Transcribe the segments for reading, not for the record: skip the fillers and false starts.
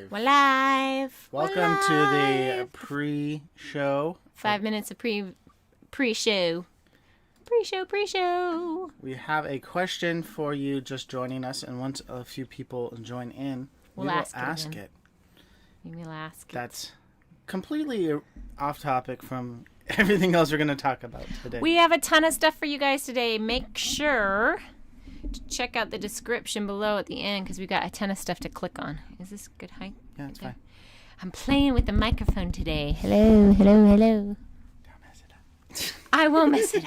We're live. Welcome to the pre-show. 5 minutes of pre-show. Pre-show. We have a question for you just joining us, and once a few people join in, We'll we will ask it. We'll ask That's completely off topic from everything else we're going to talk about today. We have a ton of stuff for you guys today. Make sure to check out the description below at the end because we've got a ton of stuff to click on. Is this good height? Yeah, it's fine. I'm playing with the microphone today. Hello. Don't mess it up. I won't mess it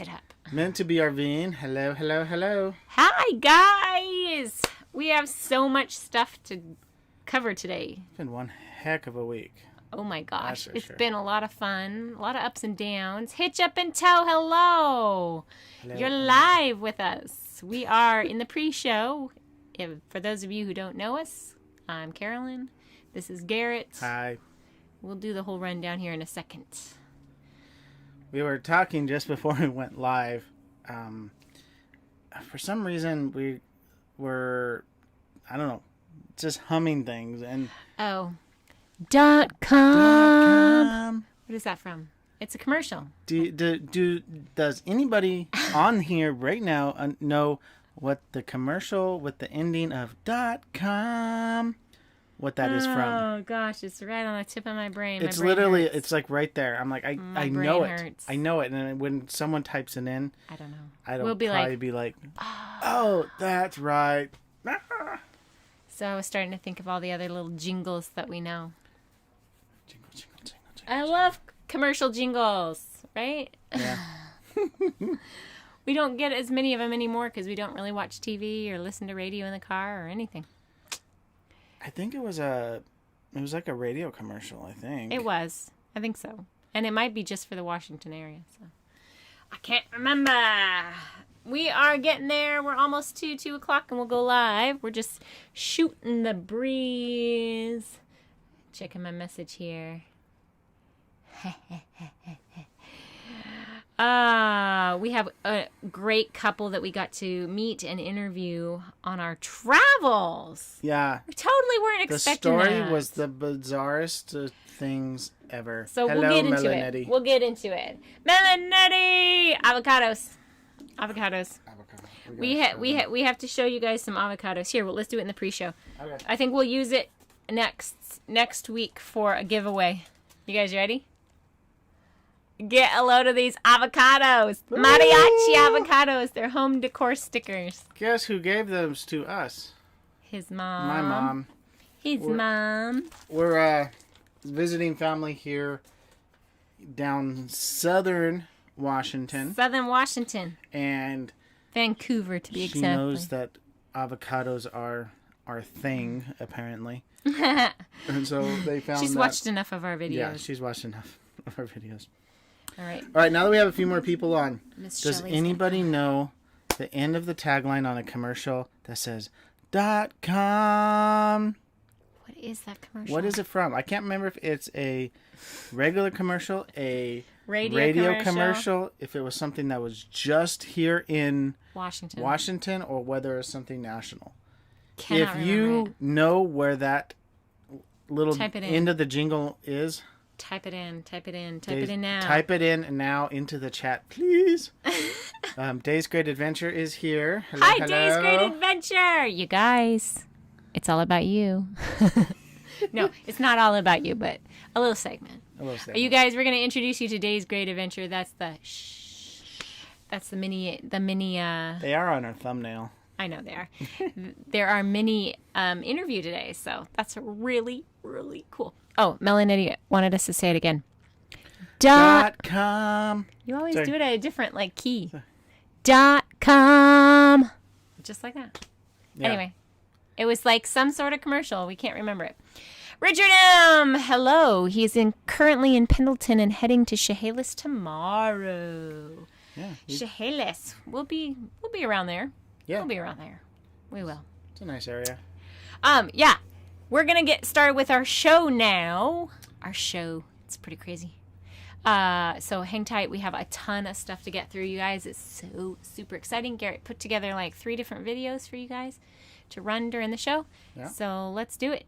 up. Meant to be RVing. Hello. Hi, guys. We have so much stuff to cover today. It's been one heck of a week. Oh my gosh. That's for It's sure. been a lot of fun, a lot of ups and downs. Hitch up and toe, hello. You're live with us. We are in the pre-show. For those of you who don't know us, I'm Carolyn. This is Garrett. Hi. We'll do the whole rundown here in a second. We were talking just before we went live. For some reason, we were, I don't know, just humming things. And Oh. .com. What is that from? It's a commercial. Does anybody on here right now know what the commercial with the ending of .com, what that is from? Oh gosh, it's right on the tip of my brain. It's My brain literally, hurts. it's like right there. I'm like, I My know brain it. hurts. I know it. And then when someone types it in, I don't know. I don't We'll be probably like, be like, oh, that's right. So I was starting to think of all the other little jingles that we know. Jingle, jingle, jingle, jingle. I love commercial jingles, right? Yeah. We don't get as many of them anymore because we don't really watch TV or listen to radio in the car or anything. I think it was like a radio commercial, I think. It was. I think so. And it might be just for the Washington area. So I can't remember. We are getting there. We're almost to 2 o'clock and we'll go live. We're just shooting the breeze. Checking my message here. We have a great couple that we got to meet and interview on our travels. Yeah. We totally weren't The expecting story that. was the bizarrest things ever. So Hello, we'll get into Melanetti. it. We'll get into it. Melanetti! Avocados. Avocado. We have to show you guys some avocados. Here, well, let's do it in the pre-show. Okay. I think we'll use it next week for a giveaway. You guys ready? Get a load of these avocados. Woo! Mariachi avocados. They're home decor stickers. Guess who gave those to us? His mom. My mom. His mom. We're visiting family here down southern Washington. Southern Washington. And Vancouver, to be she exact. knows that avocados are our thing, apparently. And so they found She's that. watched enough of our videos. Yeah, she's watched enough of our videos. All right. All right, now that we have a few more people on, Miss does Shelley's anybody know the end of the tagline on a commercial that says .com? What is that commercial? What is it from? I can't remember if it's a regular commercial, a Radio commercial, if it was something that was just here in Washington. or whether it's something national. Cannot If you remember it. know where that little Type it in. end of the jingle is, Type it in now. Type it in now into the chat, please. Day's Great Adventure is here. Hello, Hi, hello. Day's Great Adventure. You guys, it's all about you. No, it's not all about you, but a little segment. You guys, we're going to introduce you to Day's Great Adventure. That's the That's the mini. They are on our thumbnail. I know they are. There are mini interview today, so that's really, really cool. Oh, Melanetti wanted us to say it again. .com. You always Sorry. do it at a different key. .com. Just like that. Yeah. Anyway, it was like some sort of commercial. We can't remember it. Richard M. Hello. He's currently in Pendleton and heading to Chehalis tomorrow. Yeah. Chehalis. We'll be around there. Yeah. We'll be around there. We will. It's a nice area. Yeah. We're going to get started with our show now. Our show. It's pretty crazy. So hang tight. We have a ton of stuff to get through, you guys. It's so super exciting. Garrett put together like 3 different videos for you guys to run during the show. Yeah. So let's do it.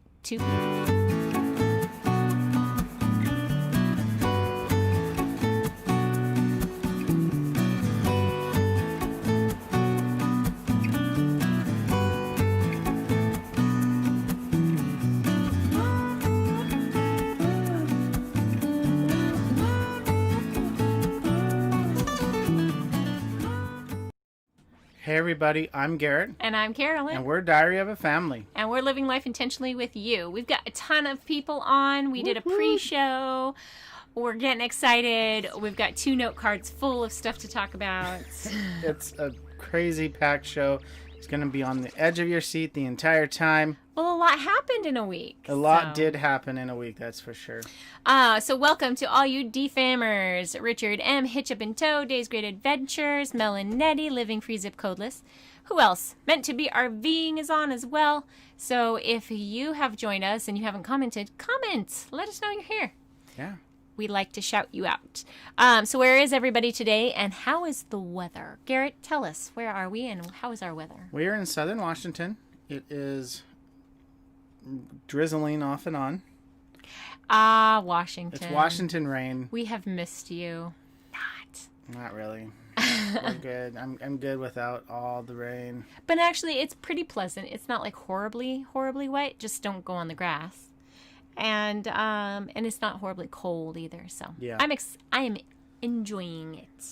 Hey everybody, I'm Garrett. And I'm Carolyn. And we're Diary of a Family. And we're living life intentionally with you. We've got a ton of people on. We did a pre-show. We're getting excited. We've got 2 note cards full of stuff to talk about. It's a crazy packed show. It's going to be on the edge of your seat the entire time. Well, a lot happened in a week. A lot did happen in a week, that's for sure. So welcome to all you defamers. Richard M., Hitch Up in Tow, Days Great Adventures, Mel and Nettie, Living Free Zip Codeless. Who else? Meant to be RVing is on as well. So if you have joined us and you haven't commented, comment. Let us know you're here. Yeah. We like to shout you out. So where is everybody today, and how is the weather? Garrett, tell us, where are we and how is our weather? We are in southern Washington. It is drizzling off and on. Washington. It's Washington rain. We have missed you. Not really. We're good. I'm good without all the rain. But actually, it's pretty pleasant. It's not like horribly wet. Just don't go on the grass. And it's not horribly cold either. So yeah. I am enjoying it.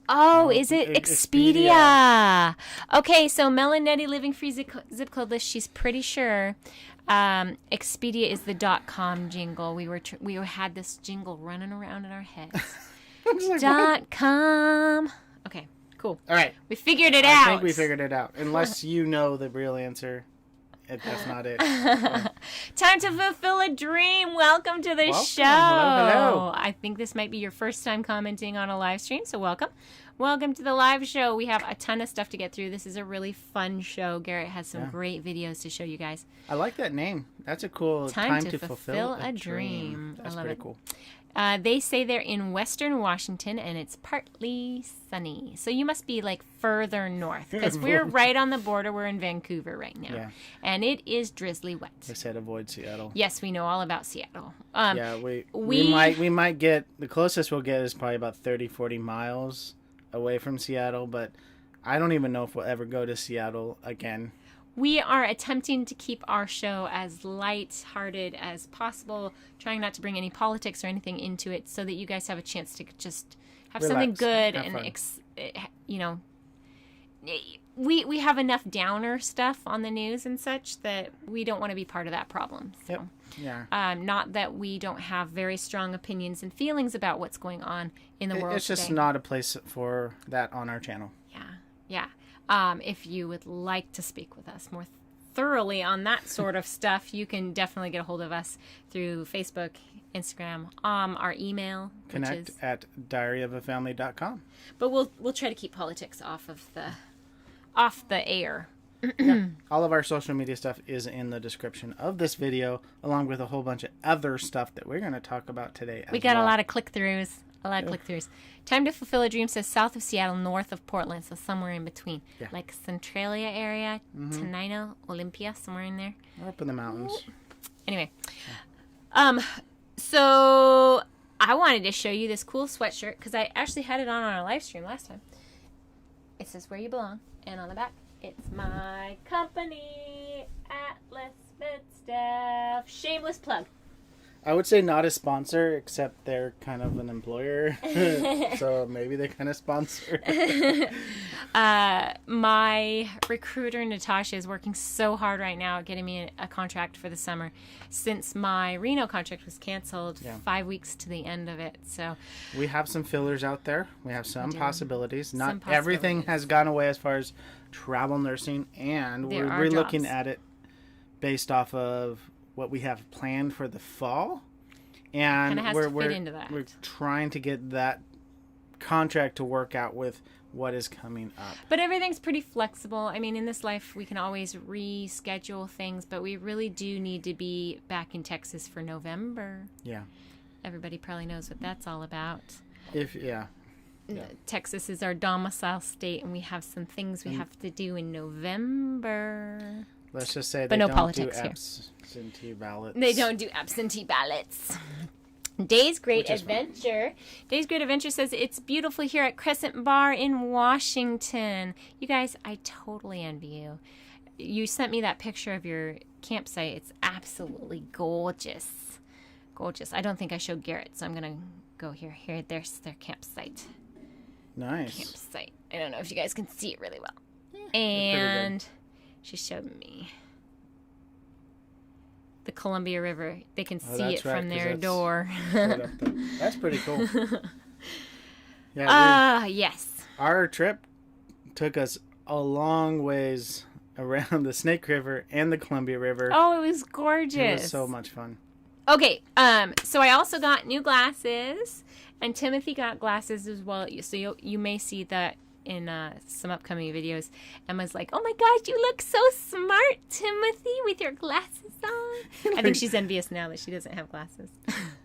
Oh, is it Expedia? Okay, so Mel and Nettie, Living Free Zip Codeless. She's pretty sure Expedia is the .com jingle. We had this jingle running around in our heads. Like, .com. Okay, cool. All right, we figured it out. I think we figured it out. Unless you know the real answer. That's not it. Time to fulfill a dream. Welcome to the show. Hello. I think this might be your first time commenting on a live stream, so welcome. Welcome to the live show. We have a ton of stuff to get through. This is a really fun show. Garrett has some great videos to show you guys. I like that name. That's a cool Time to fulfill a dream. That's I love pretty it. Cool. They say they're in western Washington, and it's partly sunny. So you must be like further north, because we're right on the border. We're in Vancouver right now. Yeah. And it is drizzly wet. They said avoid Seattle. Yes, we know all about Seattle. Yeah, we might get, the closest we'll get is probably about 30, 40 miles away from Seattle, but I don't even know if we'll ever go to Seattle again. We are attempting to keep our show as light-hearted as possible, trying not to bring any politics or anything into it, so that you guys have a chance to just have Relax, something good have and we have enough downer stuff on the news and such that we don't want to be part of that problem. So. Yep. Yeah. Not that we don't have very strong opinions and feelings about what's going on in the world. It's just today. not a place for that on our channel. Yeah. If you would like to speak with us more thoroughly on that sort of stuff, you can definitely get a hold of us through Facebook, Instagram, our email. Connect at diaryofafamily.com. But we'll try to keep politics off the air. Yeah. All of our social media stuff is in the description of this video, along with a whole bunch of other stuff that we're going to talk about today. We got a lot of click-throughs. Time to fulfill a dream says south of Seattle, north of Portland, so somewhere in between. Yeah. Like Centralia area, Tenino, Olympia, somewhere in there. We're up in the mountains. Anyway. So I wanted to show you this cool sweatshirt because I actually had it on our live stream last time. It says where you belong, and on the back, it's my company, Atlas Medstaff. Shameless plug. I would say not a sponsor, except they're kind of an employer. So maybe they kind of sponsor. My recruiter, Natasha, is working so hard right now at getting me a contract for the summer since my Reno contract was canceled 5 weeks to the end of it. So we have some fillers out there. We have some possibilities. Not everything has gone away as far as travel nursing, and we're looking at it based off of what we have planned for the fall, and we're trying to get that contract to work out with what is coming up. But everything's pretty flexible. I mean, in this life, we can always reschedule things, but we really do need to be back in Texas for November. Yeah. Everybody probably knows what that's all about. Yeah. Texas is our domicile state, and we have some things we have to do in November. Let's just say they don't do absentee ballots. They don't do absentee ballots. Days Great Adventure. Days Great Adventure says, it's beautiful here at Crescent Bar in Washington. You guys, I totally envy you. You sent me that picture of your campsite. It's absolutely gorgeous. Gorgeous. I don't think I showed Garrett, so I'm going to go here. Here, there's their campsite. Nice. Campsite. I don't know if you guys can see it really well. Yeah, and she showed me the Columbia River. They can see it from their door. That's pretty cool. Yeah. Yes. Our trip took us a long ways around the Snake River and the Columbia River. Oh, it was gorgeous. It was so much fun. Okay, so I also got new glasses, and Timothy got glasses as well. So you may see that in some upcoming videos. Emma's like, "Oh my gosh, you look so smart, Timothy, with your glasses on." I think she's envious now that she doesn't have glasses.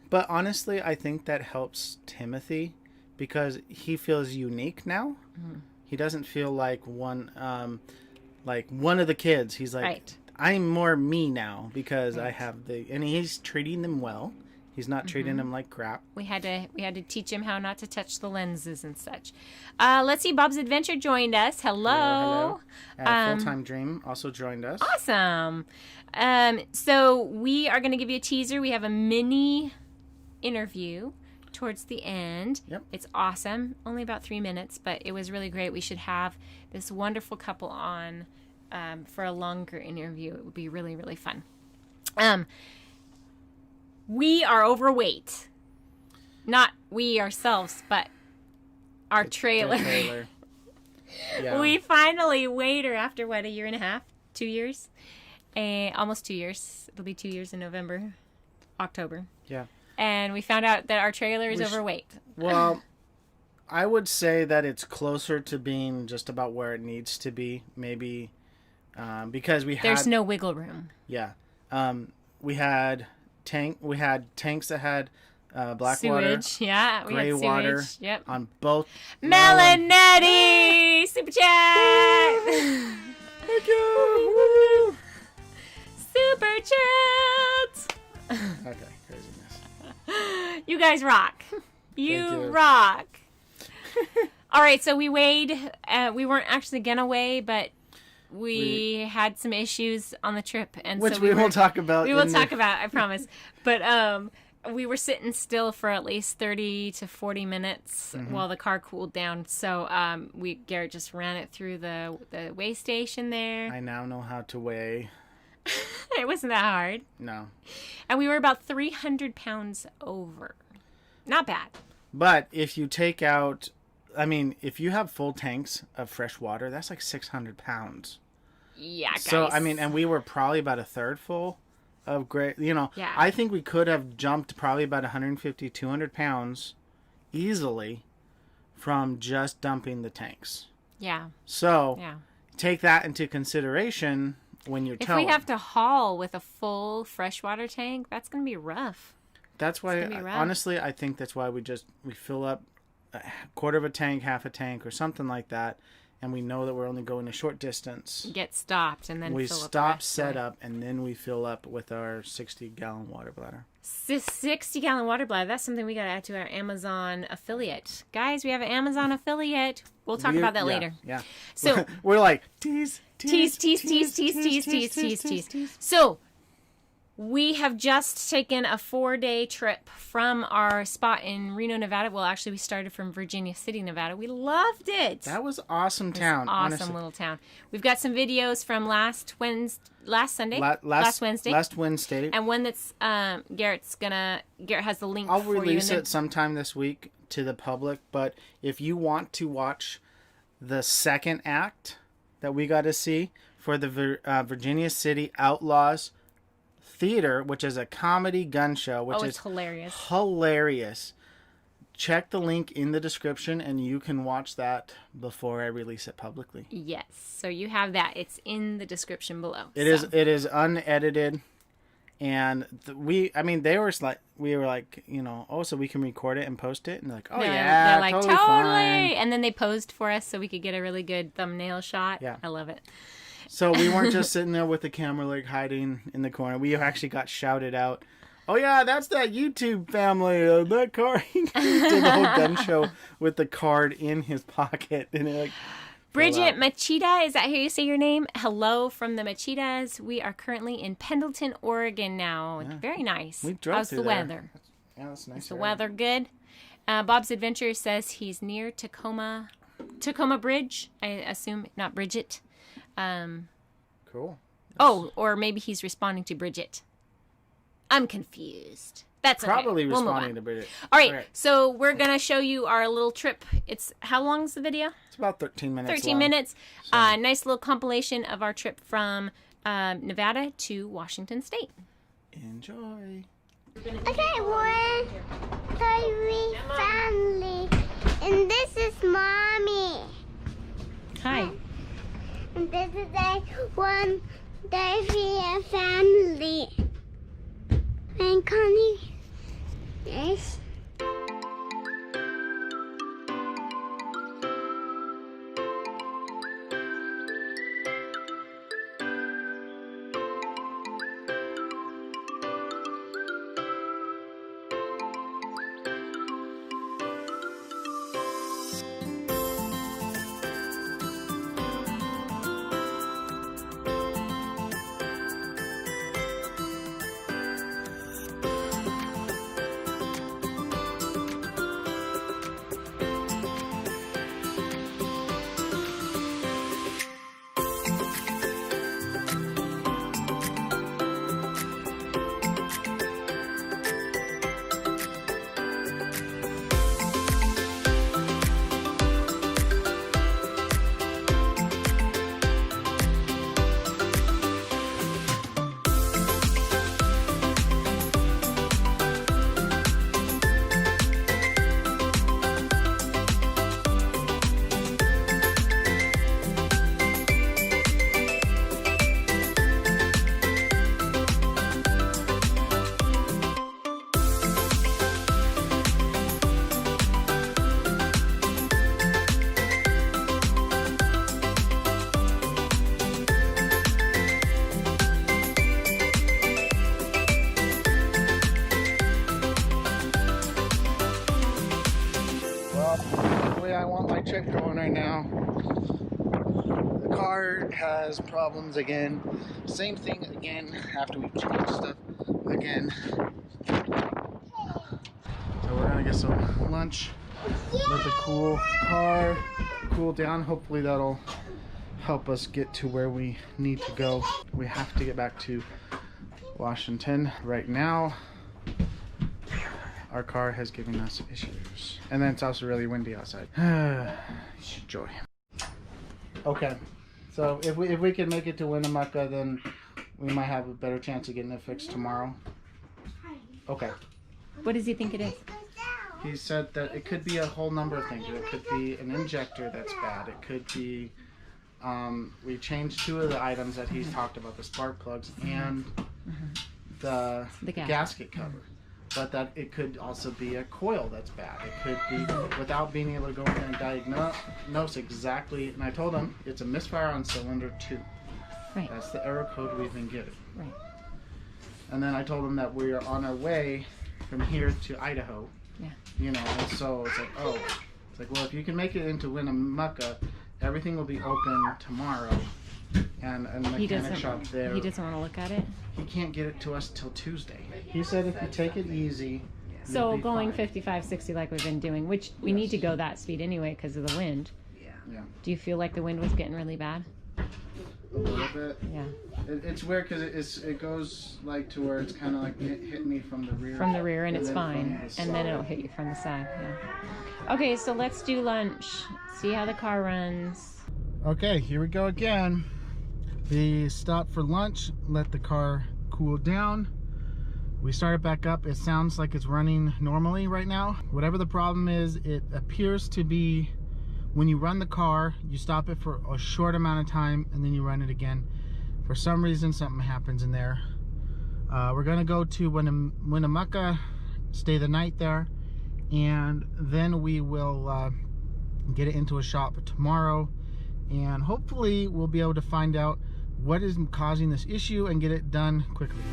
But honestly, I think that helps Timothy because he feels unique now. Mm-hmm. He doesn't feel like one of the kids. He's like, right. I'm more me now because right. I have and he's treating them well. He's not treating them like crap. We had to teach him how not to touch the lenses and such. Let's see. Bob's Adventure joined us. Hello. FullTime Dream also joined us. Awesome. So we are going to give you a teaser. We have a mini interview towards the end. Yep. It's awesome. Only about 3 minutes, but it was really great. We should have this wonderful couple on for a longer interview. It would be really, really fun. We are overweight. Not we ourselves, but our trailer. Yeah. We finally weighed her after, what, a year and a half? 2 years? Almost 2 years. It'll be 2 years in October. Yeah. And we found out that our trailer is overweight. Well, I would say that it's closer to being just about where it needs to be, maybe, because there's no wiggle room. Yeah. We had tanks that had black sewage, water, gray water, yep, on both. Melanetti, super chat. Thank you. Super chat. Okay, craziness. You guys rock. You rock. All right, so we weighed. We weren't actually gonna weigh, but we had some issues on the trip, and which so we will talk about. We will talk about, I promise. But we were sitting still for at least 30 to 40 minutes while the car cooled down. So Garrett just ran it through the weigh station there. I now know how to weigh. It wasn't that hard. No. And we were about 300 pounds over. Not bad. But if you take out, if you have full tanks of fresh water, that's like 600 pounds. Yeah, guys. So, and we were probably about a third full of gray, yeah. I think we could have jumped probably about 150, 200 pounds easily from just dumping the tanks. Yeah. So, take that into consideration when you're towing. If we have to haul with a full freshwater tank, that's going to be rough. That's why, honestly, I think that's why we fill up a quarter of a tank, half a tank, or something like that, and we know that we're only going a short distance. Get stopped and then we fill up. We stop, set up, and then we fill up with our 60-gallon water bladder. 60-gallon water bladder. That's something we got to add to our Amazon affiliate. Guys, we have an Amazon affiliate. We'll talk about that later. Yeah. So we're like, tease. So we have just taken a 4-day trip from our spot in Reno, Nevada. Well, actually, we started from Virginia City, Nevada. We loved it. That was awesome town. Awesome little town. We've got some videos from last Wednesday. Last Wednesday. And one that's Garrett has the link. I'll release it sometime this week to the public. But if you want to watch the second act that we got to see for the Virginia City Outlaws Theater, which is a comedy gun show, which is hilarious. Check the link in the description and you can watch that before I release it publicly. Yes. So you have that. It's in the description below. It is unedited And we were like, you know, oh, so we can record it and post it, and they're like, oh yeah, they're like totally fine. And then they posed for us so we could get a really good thumbnail shot. Yeah, I love it. So we weren't just sitting there with the camera like hiding in the corner. We actually got shouted out. Oh yeah, that's that YouTube family. That card. He did the whole gun show with the card in his pocket, and it like. Bridget Machida, is that how you say your name? Hello from the Machidas. We are currently in Pendleton, Oregon now. Yeah. Very nice. We drove How's through the there. weather? Yeah, that's nice. Is the weather good? Bob's Adventure says he's near Tacoma Bridge. I assume, not Bridget. Cool. Oh, or maybe he's responding to Bridget. I'm confused. That's probably okay. responding to Bridget. All right, so we're going to show you our little trip. It's how long is the video? It's about 13 minutes 13 long. minutes. So. Nice little compilation of our trip from Nevada to Washington State. Enjoy. Okay, 1, 2, family. And this is Mommy. Hi. And this is a 1, 2, family. And Connie. Yes. Trip going right now. The car has problems again. Same thing again after we change stuff again. So we're gonna get some lunch. Let the car cool down. Hopefully that'll help us get to where we need to go. We have to get back to Washington right now. Our car has given us issues. And then it's also really windy outside. Joy. Okay. So if we can make it to Winnemucca, then we might have a better chance of getting it fixed tomorrow. Okay. What does he think it is? He said that it could be a whole number of things. It could be an injector that's bad. It could be we changed 2 of the items that he's talked about, the spark plugs and the gasket cover. But that it could also be a coil that's bad. It could be, without being able to go in there and diagnose exactly. And I told him it's a misfire on cylinder 2. Right. That's the error code we've been given. Right. And then I told him that we are on our way from here to Idaho. Yeah. You know, and so it's like, oh, it's like, well, if you can make it into Winnemucca, everything will be open tomorrow. And a mechanic shop there. He doesn't want to look at it? He can't get it to us till Tuesday. He said if you take it easy. So going 55, 60 like we've been doing, which we need to go that speed anyway because of the wind. Yeah. Do you feel like the wind was getting really bad? A little bit. Yeah. It's weird because it goes like to where it's kind of like hit me from the rear. From the rear, and it's fine. And then it'll hit you from the side. Yeah. Okay, so let's do lunch. See how the car runs. Okay, here we go again. We stopped for lunch, let the car cool down. We started back up. It sounds like it's running normally right now. Whatever the problem is, it appears to be when you run the car, you stop it for a short amount of time and then you run it again. For some reason, something happens in there. We're gonna go to Winnemucca, stay the night there, and then we will get it into a shop tomorrow, and hopefully we'll be able to find out what is causing this issue and get it done quickly.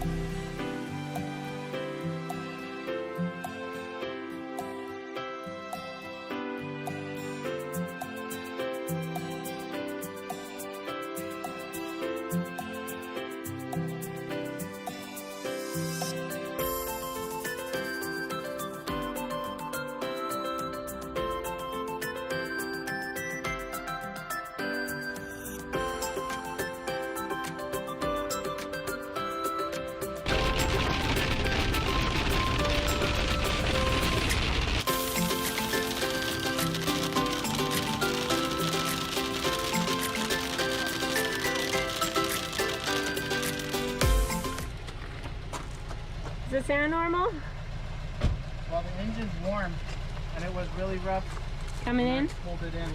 Does it sound normal? Well, the engine's warm, and it was really rough. Coming in? I pulled it in,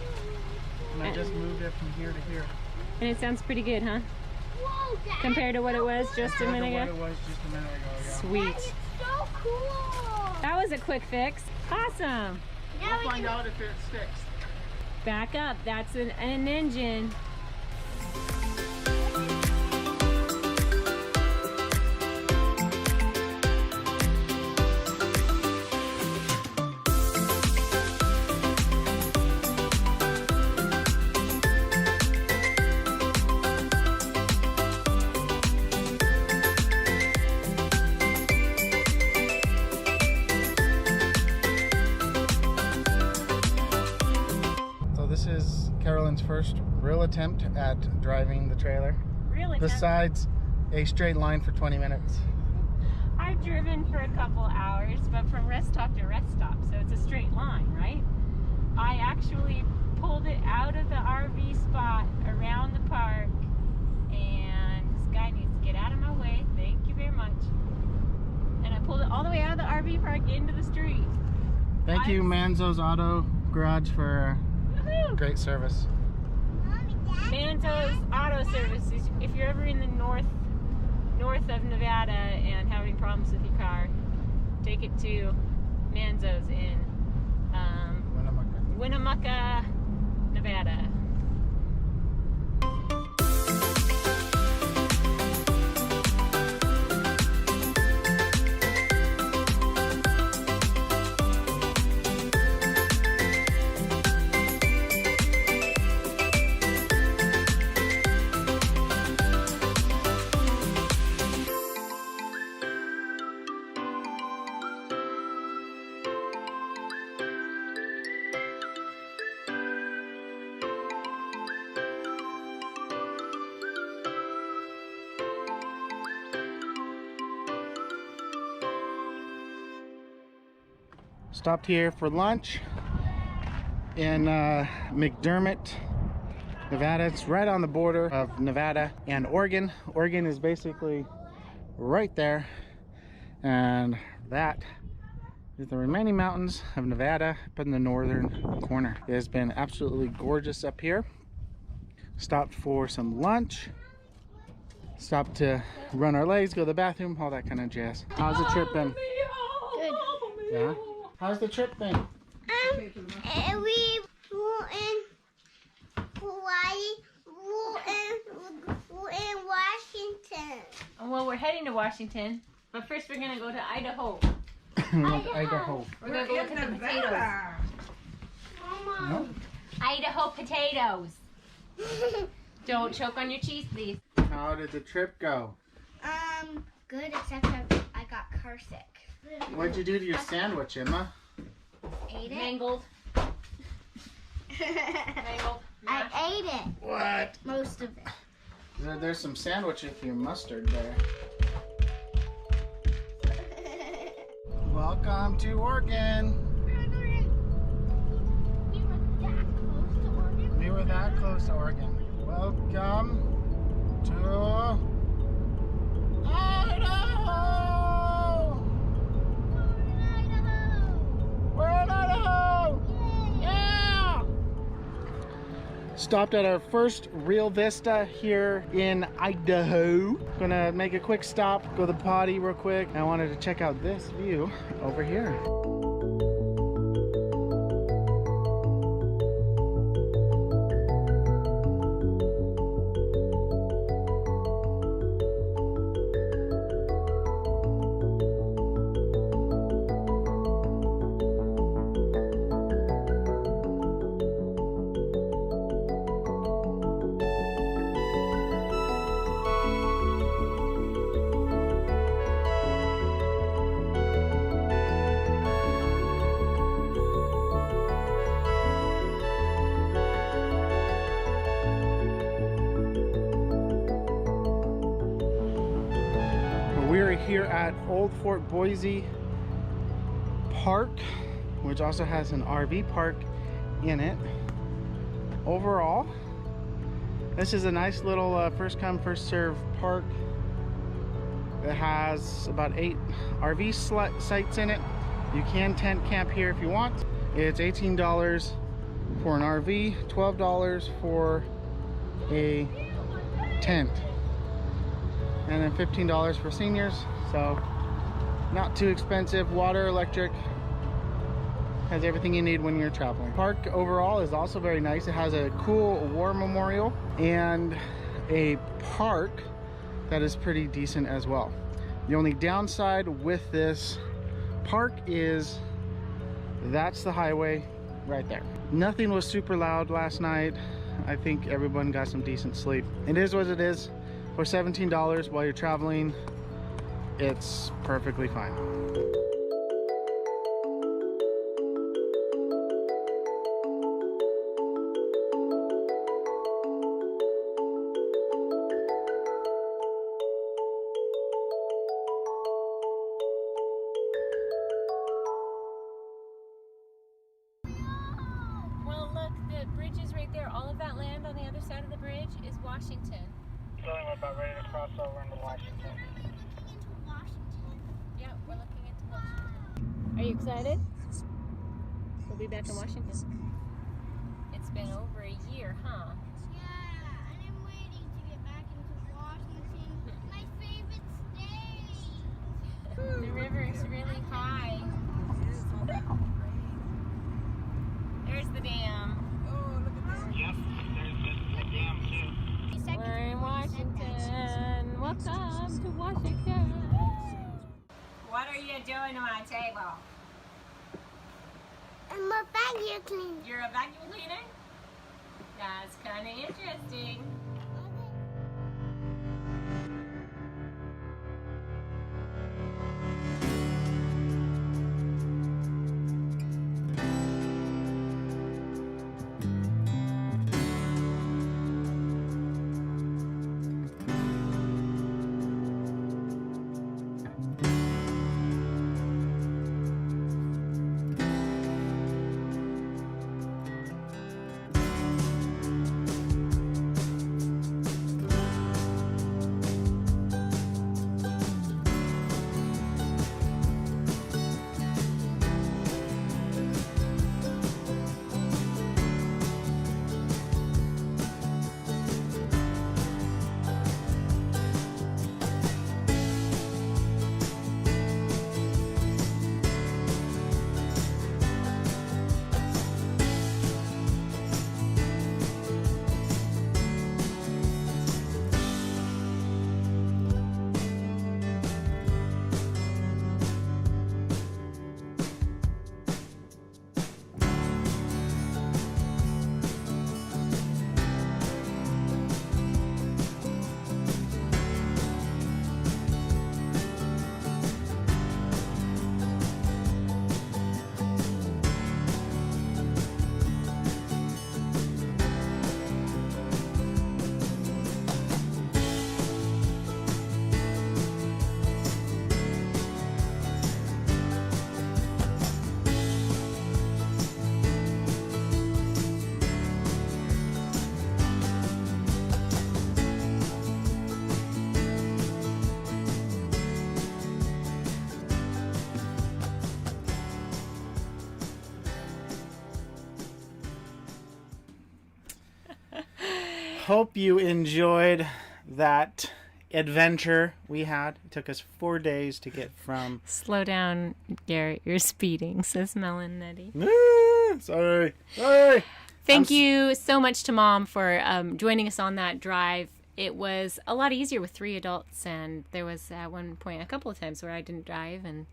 and I just moved it from here to here. And it sounds pretty good, huh? Whoa, Dad, Compared to what it was just a minute What ago? it was just a minute ago, yeah. Sweet. that is so cool. That was a quick fix. Awesome. Now We'll find out if it's fixed. Back up. That's an engine. This is Carolyn's first real attempt at driving the trailer. Really? Besides a straight line for 20 minutes. I've driven for a couple hours, but from rest stop to rest stop, so it's a straight line, right? I actually pulled it out of the RV spot around the park, and this guy needs to get out of my way. Thank you very much. And I pulled it all the way out of the RV park into the street. Thank you, Manzo's Auto Garage, for Woohoo! great service. Mommy, Dad, Manzo's Auto Services. If you're ever in the north of Nevada and having problems with your car, take it to Manzo's in Winnemucca, Nevada. Stopped here for lunch in McDermott, Nevada. It's right on the border of Nevada and Oregon. Oregon is basically right there, and that is the remaining mountains of Nevada up in the northern corner. It has been absolutely gorgeous up here. Stopped for some lunch, stopped to run our legs, go to the bathroom, all that kind of jazz. How's the trip been? Good. Yeah? How's the trip been? And we flew in Hawaii, flew in Washington. Well, we're heading to Washington, but first we're gonna go to Idaho. Idaho. We're gonna go look at the potatoes. Mama. No? Idaho potatoes. Don't choke on your cheese, please. How did the trip go? Good, except I got car sick. What'd you do to your sandwich, Emma? Ate it. Mangled. Mangled. I ate it. What? Most of it. There's some sandwich with your mustard there. Welcome to Oregon. We were that close to Oregon. Welcome to Idaho. We're in Idaho. Yeah. stopped at our first real vista here in Idaho. Gonna make a quick stop, go to the potty real quick. I wanted to check out this view over here. We're here at Old Fort Boise Park, which also has an RV park in it. Overall, this is a nice little first come first serve park. It has about 8 RV sites in it. You can tent camp here if you want. It's $18 for an RV, $12 for a tent, and then $15 for seniors. So not too expensive. Water, electric, has everything you need when you're traveling. Park overall is also very nice. It has a cool war memorial and a park that is pretty decent as well. The only downside with this park is that's the highway right there. Nothing was super loud last night. I think everyone got some decent sleep. It is what it is. For $17 while you're traveling, it's perfectly fine. Well, look, the bridge is right there. All of that land on the other side of the bridge is Washington. Feeling about ready to cross over into Washington. Yeah, we're looking into Washington. Are you excited? We'll be back in Washington. It's been over a year, huh? Yeah, and I'm waiting to get back into Washington. My favorite state. The river is really high. There's the dam. Oh, look at that. Yep, there's a dam too. We're in Washington. Welcome to Washington. What are you doing on my table? I'm a vacuum cleaner. You're a vacuum cleaner? That's kind of interesting. hope you enjoyed that adventure we had. It took us 4 days to get from... Slow down, Garrett. You're speeding, says Melanetti. Sorry. Thank you so much to Mom for joining us on that drive. It was a lot easier with 3 adults, and there was at one point a couple of times where I didn't drive, and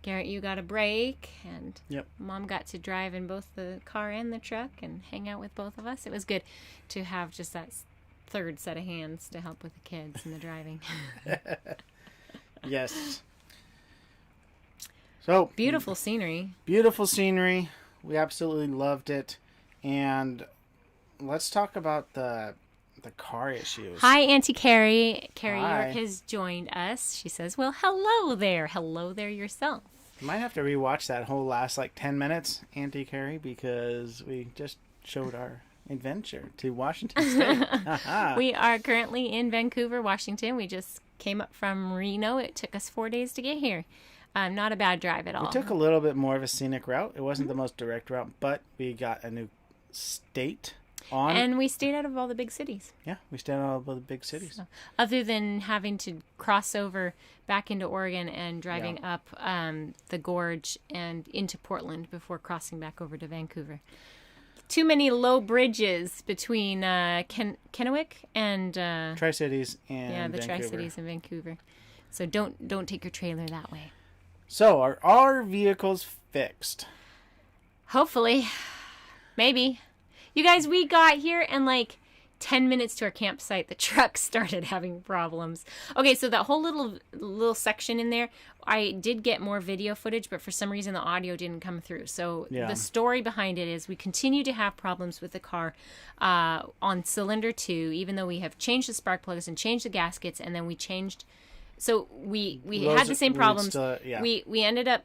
Garrett, you got a break, and Mom got to drive in both the car and the truck and hang out with both of us. It was good to have just that third set of hands to help with the kids and the driving. Yes. So beautiful scenery. Beautiful scenery. We absolutely loved it. And let's talk about the car issues. Hi, Auntie Carrie. Carrie York has joined us. She says, well, hello there. Hello there yourself. You might have to rewatch that whole last 10 minutes, Auntie Carrie, because we just showed our adventure to Washington State. We are currently in Vancouver, Washington. We just came up from Reno. It took us 4 days to get here. Not a bad drive at all. We took a little bit more of a scenic route. It wasn't the most direct route, but we got a new state on. And we stayed out of all the big cities. Yeah, we stayed out of all the big cities. So, other than having to cross over back into Oregon and driving up the gorge and into Portland before crossing back over to Vancouver. Too many low bridges between Kennewick and Tri-Cities and the Vancouver. Tri-Cities and Vancouver. So don't take your trailer that way. So are our vehicles fixed? Hopefully. Maybe. You guys, we got here and 10 minutes to our campsite, the truck started having problems. Okay, so that whole little section in there, I did get more video footage, but for some reason the audio didn't come through. So the story behind it is we continue to have problems with the car on cylinder 2, even though we have changed the spark plugs and changed the gaskets, and then we changed... So we had the same problems. We ended up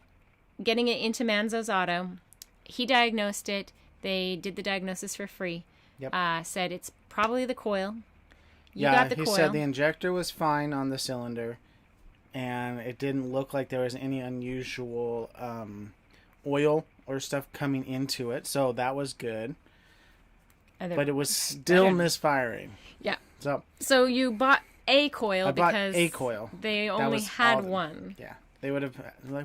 getting it into Manzo's Auto. He diagnosed it. They did the diagnosis for free. Yep. Said it's probably the coil. You got the coil. He said the injector was fine on the cylinder, and it didn't look like there was any unusual oil or stuff coming into it, so that was good. But it was still misfiring. Yeah. So you bought a coil because a coil. They only had one. Yeah. They would have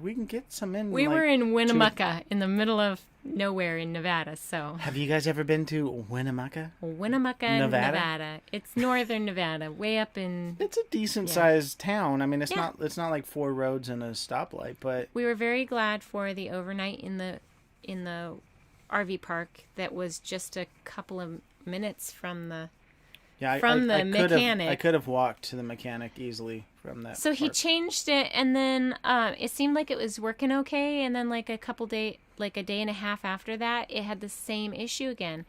we can get some in. We were in Winnemucca in the middle of nowhere in Nevada, so. Have you guys ever been to Winnemucca? Winnemucca, Nevada. It's northern Nevada, way up in. It's a decent sized town. I mean, it's not like 4 roads and a stoplight, but. We were very glad for the overnight in the RV park that was just a couple of minutes from the. Yeah, the mechanic. I could have walked to the mechanic easily from that. So he changed it, and then it seemed like it was working okay, and then a day and a half after that, it had the same issue again.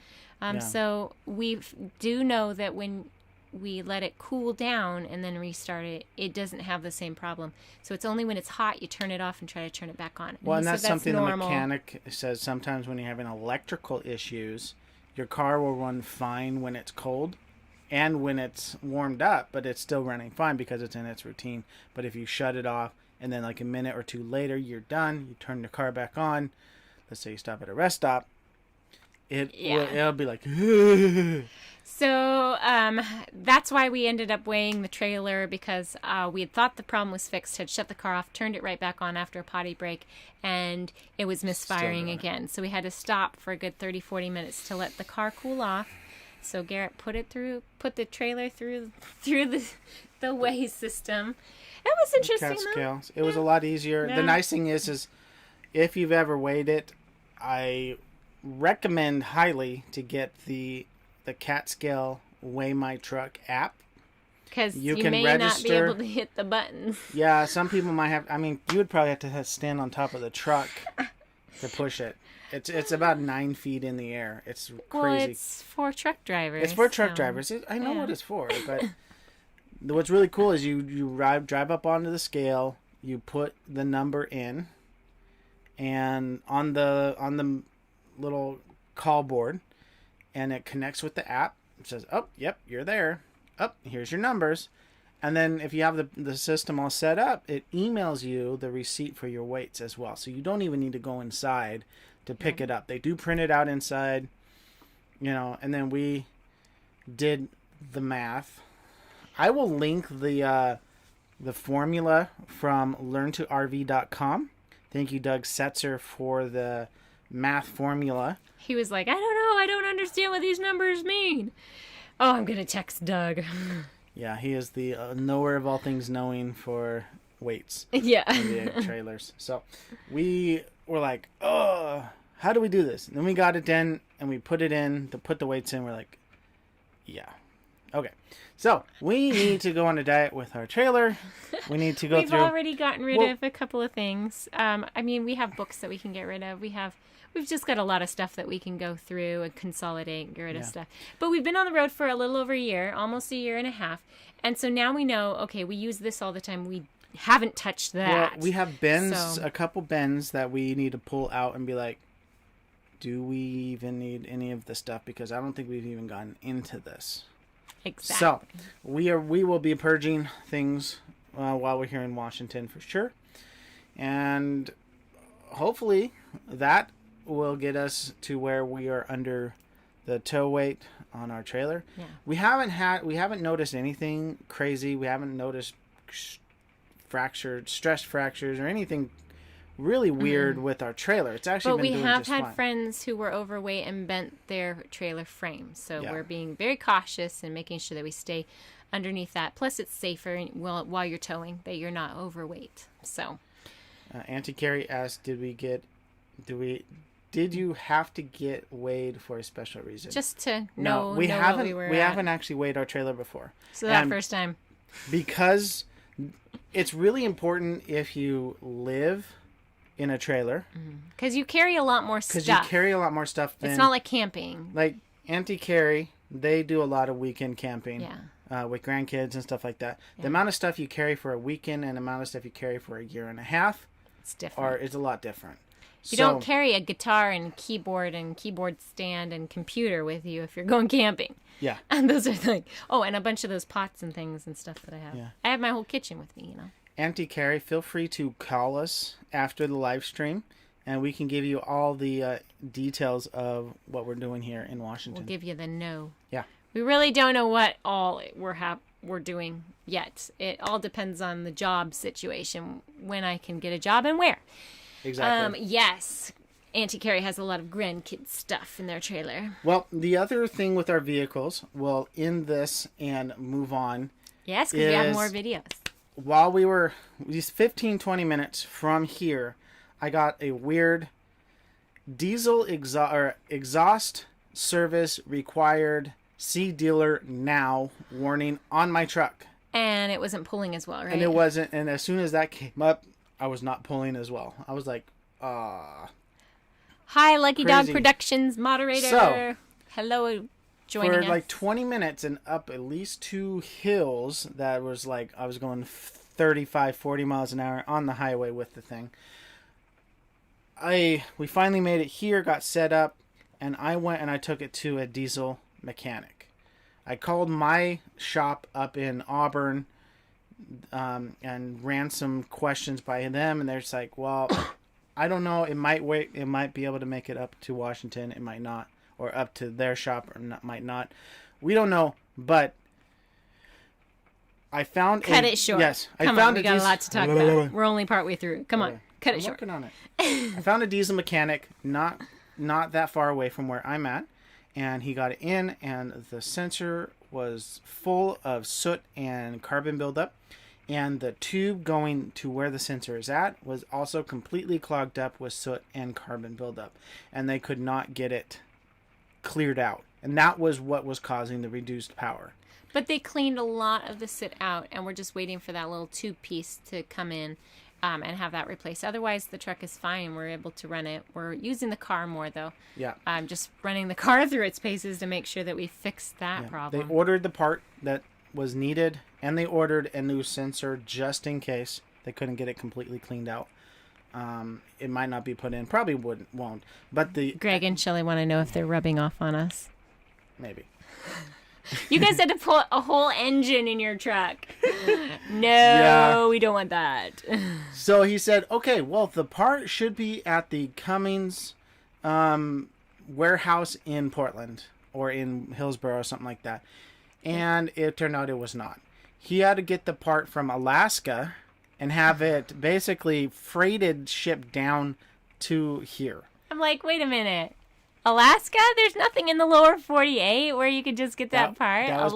So we do know that when we let it cool down and then restart it, it doesn't have the same problem. So it's only when it's hot you turn it off and try to turn it back on. And that's something normal. The mechanic says sometimes when you're having electrical issues, your car will run fine when it's cold. And when it's warmed up, but it's still running fine because it's in its routine. But if you shut it off and then a minute or two later you're done, you turn the car back on, let's say you stop at a rest stop, it'll be like... So that's why we ended up weighing the trailer, because we had thought the problem was fixed, had shut the car off, turned it right back on after a potty break, and it was misfiring again. So we had to stop for a good 30-40 minutes to let the car cool off. So Garrett put the trailer through the weigh system. It was interesting. Scales. It was a lot easier. Yeah. The nice thing is if you've ever weighed it, I recommend highly to get the Cat Scale Weigh My Truck app. Because you may not be able to hit the buttons. Yeah, some people might have. I mean, you would probably have to stand on top of the truck to push it. It's about 9 feet in the air. It's crazy. Well, it's for truck drivers. It's for truck drivers. I know what it's for, but what's really cool is you drive up onto the scale, you put the number in, and on the little call board, and it connects with the app. It says, "Oh, yep, you're there. Oh, here's your numbers." And then if you have the system all set up, it emails you the receipt for your weights as well. So you don't even need to go inside to pick it up. They do print it out inside, and then we did the math, I will link the formula from learntorv.com. Thank you, Doug Setzer, for the math formula. He was like, I don't know. I don't understand what these numbers mean. Oh, I'm going to text Doug. Yeah, he is the knower of all things knowing for weights. Yeah. In the trailers. So we were like, oh, how do we do this? And then we got it in and we put it in to put the weights in. We're like, yeah. Okay. So we need to go on a diet with our trailer. We need to go We've already gotten rid of a couple of things. I mean, we have books that we can get rid of. We've just got a lot of stuff that we can go through and consolidate and get rid of stuff. But we've been on the road for a little over a year, almost a year and a half. And so now we know, okay, we use this all the time. We haven't touched that. Well, we have bins, a couple bins that we need to pull out and be like, do we even need any of this stuff? Because I don't think we've even gotten into this. Exactly. So we will be purging things while we're here in Washington for sure. And hopefully that will get us to where we are under the tow weight on our trailer. Yeah. We haven't noticed anything crazy. We haven't noticed stress fractures or anything really weird with our trailer. It's actually been doing just fine. But we have had friends who were overweight and bent their trailer frame. So Yeah. we're being very cautious and making sure that we stay underneath that. Plus it's safer while you're towing that you're not overweight. So Auntie Carrie asked, did you have to get weighed for a special reason? Just to know we haven't. What we were we at. haven't actually weighed our trailer before. So that first time. Because it's really important if you live in a trailer. Because you carry a lot more stuff. Because you carry a lot more stuff than... It's not like camping. Like Auntie Carrie, they do a lot of weekend camping. Yeah. With grandkids and stuff like that. Yeah. The amount of stuff you carry for a weekend and the amount of stuff you carry for a year and a half... It's different. It's a lot different. You don't carry a guitar and keyboard stand and computer with you if you're going camping. Yeah. And those are like, and a bunch of those pots and things and stuff that I have. Yeah. I have my whole kitchen with me, Auntie Carrie, feel free to call us after the live stream, and we can give you all the details of what we're doing here in Washington. We'll give you the no. Yeah. We really don't know what all we're doing yet. It all depends on the job situation, when I can get a job and where. Exactly. Yes. Auntie Carrie has a lot of grandkid stuff in their trailer. Well, the other thing with our vehicles, we'll end this and move on. Yes, because we have more videos. While we were these 15, 20 minutes from here, I got a weird diesel exhaust service required. See dealer now warning on my truck. And it wasn't pulling as well, right? And it wasn't. And as soon as that came up, I was not pulling as well. I was like, Hi, Lucky Dog Productions moderator. So, hello, joining us. For like 20 minutes and up at least 2 hills that was like, I was going 35, 40 miles an hour on the highway with the thing. We finally made it here, got set up, and I went and I took it to a diesel mechanic. I called my shop up in Auburn, and ran some questions by them, and they're just like, well, I don't know, it might be able to make it up to Washington, it might not, or up to their shop, or might not, we don't know, but I found cut it short. Yes, we got a lot to talk about. We're only partway through. Come on, cut it short. I'm working on it. I found a diesel mechanic not that far away from where I'm at, and he got it in, and the sensor was full of soot and carbon buildup. And the tube going to where the sensor is at was also completely clogged up with soot and carbon buildup. And they could not get it cleared out. And that was what was causing the reduced power. But they cleaned a lot of the soot out, and we're just waiting for that little tube piece to come in and have that replaced. Otherwise, the truck is fine. We're able to run it. We're using the car more, though. Yeah. Just running the car through its paces to make sure that we fix that problem. They ordered the part that was needed, and they ordered a new sensor just in case they couldn't get it completely cleaned out. It might not be put in, probably won't. But Greg and Shelley want to know if they're rubbing off on us. Maybe. You guys had to pull a whole engine in your truck. No, we don't want that. So he said, okay, well, the part should be at the Cummins warehouse in Portland or in Hillsboro or something like that. and it turned out it was not. He had to get the part from Alaska and have it basically freighted, shipped down to here. I'm like, wait a minute. Alaska? There's nothing in the lower 48 where you could just get that part. That was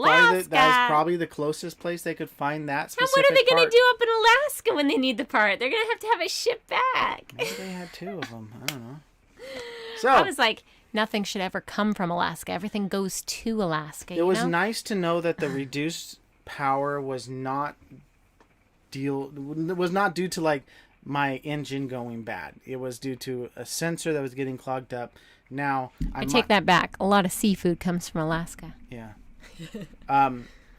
probably the closest place they could find that specific part. And what are they going part. to do up in Alaska when they need the part? They're going to have it shipped back. Maybe they had 2 of them. I don't know. So I was like, nothing should ever come from Alaska. Everything goes to Alaska. It was nice to know that the reduced power was not due to like my engine going bad. It was due to a sensor that was getting clogged up. Now I take that back. A lot of seafood comes from Alaska. Yeah.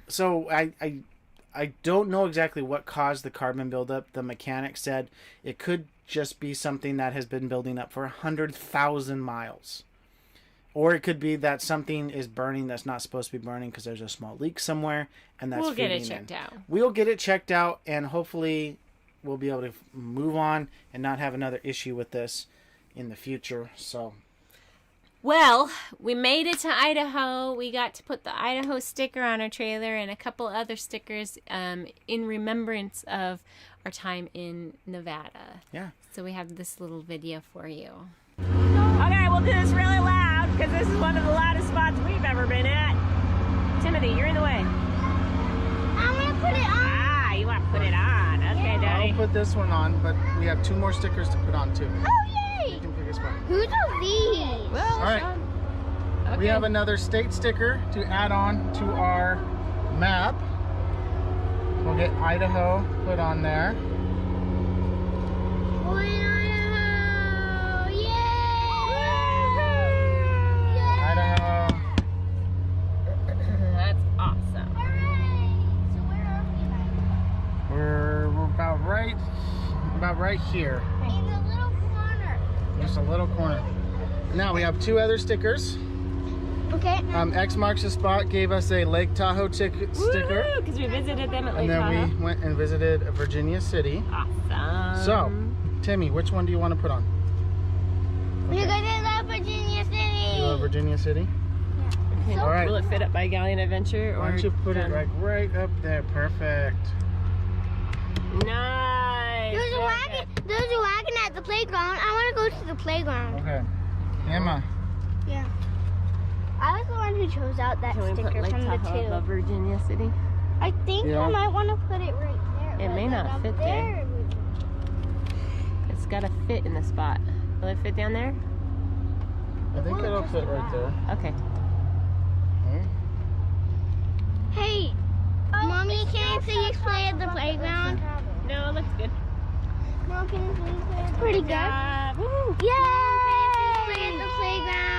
So I don't know exactly what caused the carbon buildup. The mechanic said it could just be something that has been building up for 100,000 miles. Or it could be that something is burning that's not supposed to be burning because there's a small leak somewhere, and that's feeding in. We'll get it checked out. We'll get it checked out, and hopefully we'll be able to move on and not have another issue with this in the future. So, well, we made it to Idaho. We got to put the Idaho sticker on our trailer and a couple other stickers in remembrance of our time in Nevada. Yeah. So we have this little video for you. Okay, we'll do this really loud because this is one of the loudest spots we've ever been at. Timothy, you're in the way. I'm going to put it on. Ah, you want to put it on. Okay, Daddy. I'll put this one on, but we have 2 more stickers to put on too. Oh, yay! You can pick a spot. Who do these? Well, all right. Okay. We have another state sticker to add on to our map. We'll get Idaho put on there. We're in Idaho! Yay! Idaho. That's awesome. Hooray! So where are we? We're about right here. In the little corner. Just a little corner. Now we have 2 other stickers. Okay. X marks the spot gave us a Lake Tahoe sticker. Because we visited them at Lake And then Tahoe. we went and visited Virginia City. Awesome. So, Timmy, which one do you want to put on? We're going to love Virginia City. You love Virginia City? Okay, all right. Will it fit up by Galleon Adventure? Why don't you put it right up there? Perfect. Nice. There's a wagon at the playground. I want to go to the playground. Okay. Emma. Yeah. I was the one who chose out that Can we sticker put Lake from the Tahoe 2. above Virginia City? I think Yeah. I might want to put it right there. It may like not up fit there. It's got to fit in the spot. Will it fit down there? I think it'll fit right there. Okay. Okay. Hey, Mommy, can I see you play at the playground? No, it looks good. Mom, can you please play at the Pretty playground? good. Woo! Yay! Play at the playground.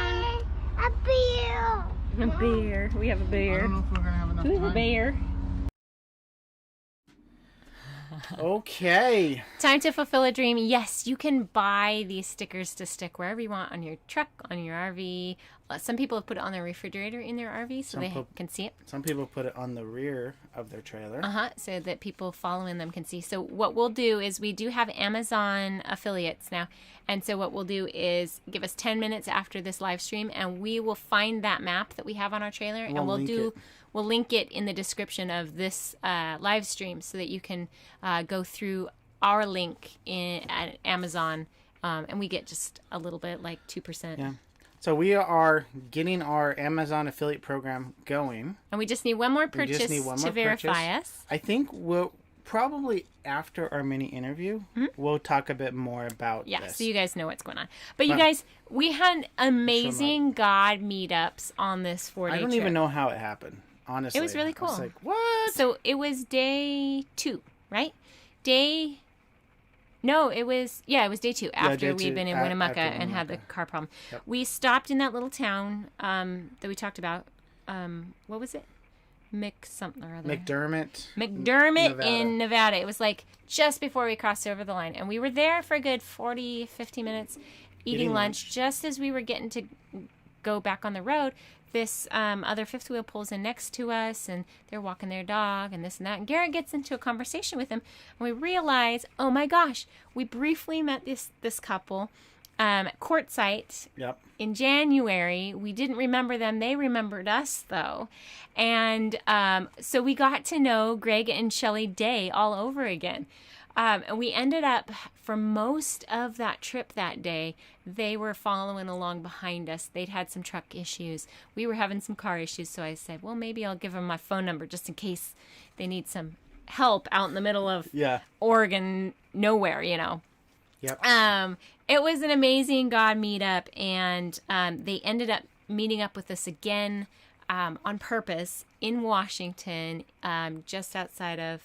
A beer. A bear. We have a I bear. don't know if we're going to have enough We have a time. bear. Okay. Time to fulfill a dream. Yes, you can buy these stickers to stick wherever you want on your truck, on your RV. Some people have put it on their refrigerator in their RV so they can see it. Some people put it on the rear of their trailer. So that people following them can see. So what we'll do is we do have Amazon affiliates now. And so what we'll do is give us 10 minutes after this live stream and we will find that map that we have on our trailer and we'll link it in the description of this live stream so that you can go through our link at Amazon and we get just a little bit, like 2%. Yeah. So we are getting our Amazon affiliate program going. And we just need one more purchase to verify us. I think we'll probably after our mini interview, we'll talk a bit more about this. So you guys know what's going on. But you guys, we had amazing God meetups on this 4-day trip. I don't even know how it happened, honestly. It was really cool. I was like, what? So it was day 2, right? No, it was day 2 after we'd been in Winnemucca and had the car problem. Yep. We stopped in that little town that we talked about. What was it? McDermott Nevada. in Nevada. It was like just before we crossed over the line. And we were there for a good 40, 50 minutes eating lunch. Just as we were getting to go back on the road, this other fifth wheel pulls in next to us and they're walking their dog and this and that. And Garrett gets into a conversation with him and we realize, oh my gosh, we briefly met this couple Quartzsite Yep. in January. We didn't remember them. They remembered us, though. And so we got to know Greg and Shelley Day all over again. And we ended up, for most of that trip that day, they were following along behind us. They'd had some truck issues. We were having some car issues. So I said, well, maybe I'll give them my phone number just in case they need some help out in the middle of Oregon nowhere, you know. Yep. It was an amazing God meetup, and they ended up meeting up with us again on purpose in Washington, just outside of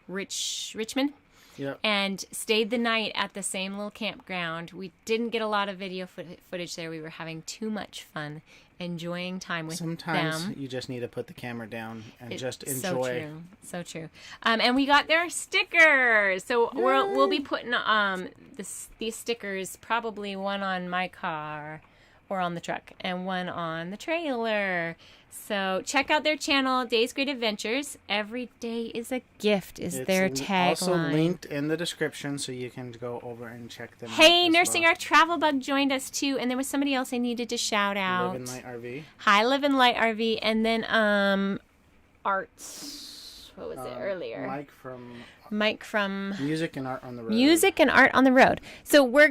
Richmond. Yep. And stayed the night at the same little campground. We didn't get a lot of video footage there. We were having too much fun, enjoying time with them. Sometimes you just need to put the camera down and just enjoy. So true. So true. And we got their stickers. So we'll be putting these stickers, probably one on my car or on the truck and one on the trailer. So check out their channel, Day's Great Adventures. Every day is a gift is their tagline. Also linked in the description, so you can go over and check them out. Hey, Nursing Our Travel Bug joined us too, and there was somebody else I needed to shout out. Live in Light RV. Hi, Live in Light RV, and then Art. What was it earlier? Mike from Music and Art on the Road. Music and Art on the Road. So we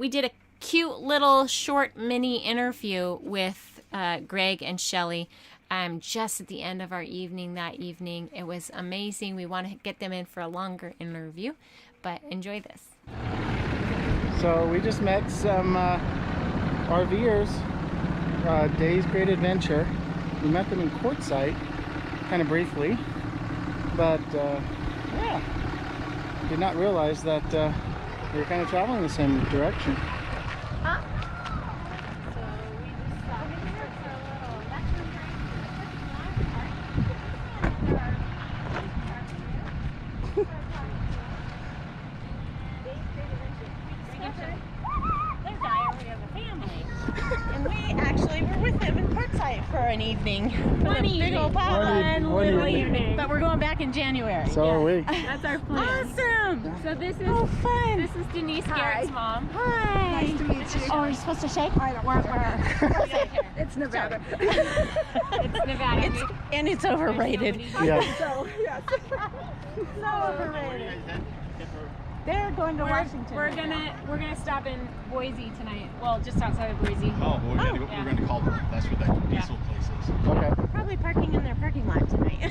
did a cute little short mini interview with Greg and Shelley just at the end of our evening that evening. It was amazing. We want to get them in for a longer interview, but enjoy this. So we just met some RVers, Day's Great Adventure. We met them in Quartzsite, kind of briefly, but did not realize that we were kind of traveling the same direction. For an evening. One big old One evening. But we're going back in January. So are we. That's our plan. Awesome. So this is fun. This is Denise Garrett's mom. Hi. Nice to meet you. Oh, are you supposed to shake? I don't care. It's Nevada. It's Nevada. And it's overrated. Yeah. So, yes. So overrated. They're going to Washington. We're gonna stop in Boise tonight. Well, just outside of Boise. Oh, we're going to Caldwell. That's where that diesel place is. Okay. Probably parking in their parking lot tonight.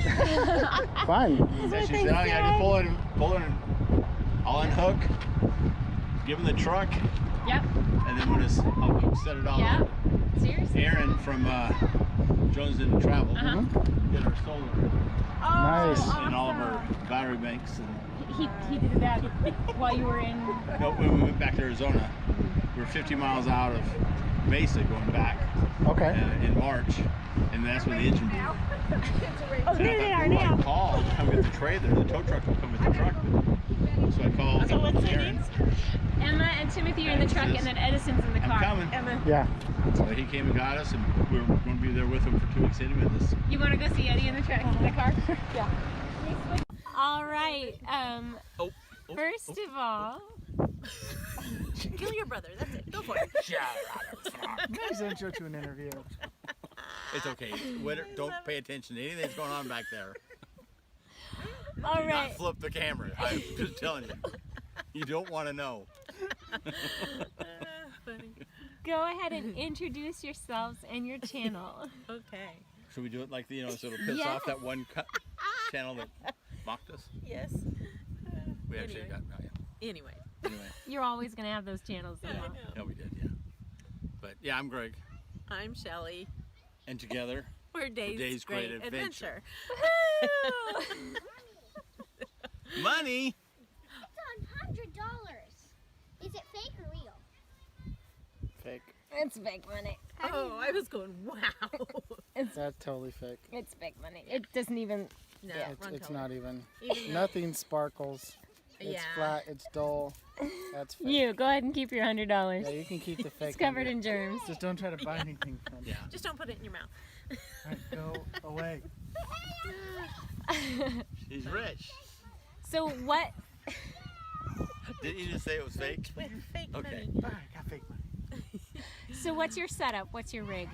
Fine. Yeah, she said, oh yeah, just pull in, I'll unhook, give them the truck, Yep. and then I'll set it all Yeah. up. Seriously. Aaron from Jones Didn't Travel did our solar Nice. and all of our battery banks. And He did that while you were in. no, when we went back to Arizona, we were 50 miles out of Mesa going back Okay. in March, and that's when the engine blew. Oh, there they are I now. called to come get the trailer. The tow truck will come with the truck. So I called So what's their Aaron. names? Emma and Timothy are in the truck, and then Edison's in the car. I'm coming. Emma. Yeah. So he came and got us, and we were going to be there with him for 2 weeks anyway. You want to go see Eddie in the truck, in the car? Yeah. All right. First of all, Kill your brother. That's it. Go for it. Nice intro to an interview. It's okay. Don't pay attention to anything that's going on back there. all Do right. not flip the camera. I'm just telling you. You don't want to know. Go ahead and introduce yourselves and your channel. Okay. Should we do it like, so it'll piss off that one channel that mocked us? Yes. We actually got, Anyway. anyway. You're always gonna have those channels. Yeah, we did, yeah. But yeah, I'm Greg. I'm Shelley. And together, We're Day's Great Adventure. money! It's $100. Is it fake or real? Fake. It's big money. Oh, I was going, wow. That's totally fake. It's big money. It doesn't even. No, It's not even. Even Nothing sparkles. It's Yeah. flat. It's dull. That's fake. You go ahead and keep your $100. Yeah, you can keep the fake. It's covered under. in germs. Just don't try to buy anything from it. Yeah. Just don't put it in your mouth. Alright, go away. He's rich. So what? Didn't you just say it was fake? With fake Okay. money. All right, got fake money. So what's your setup? What's your rig?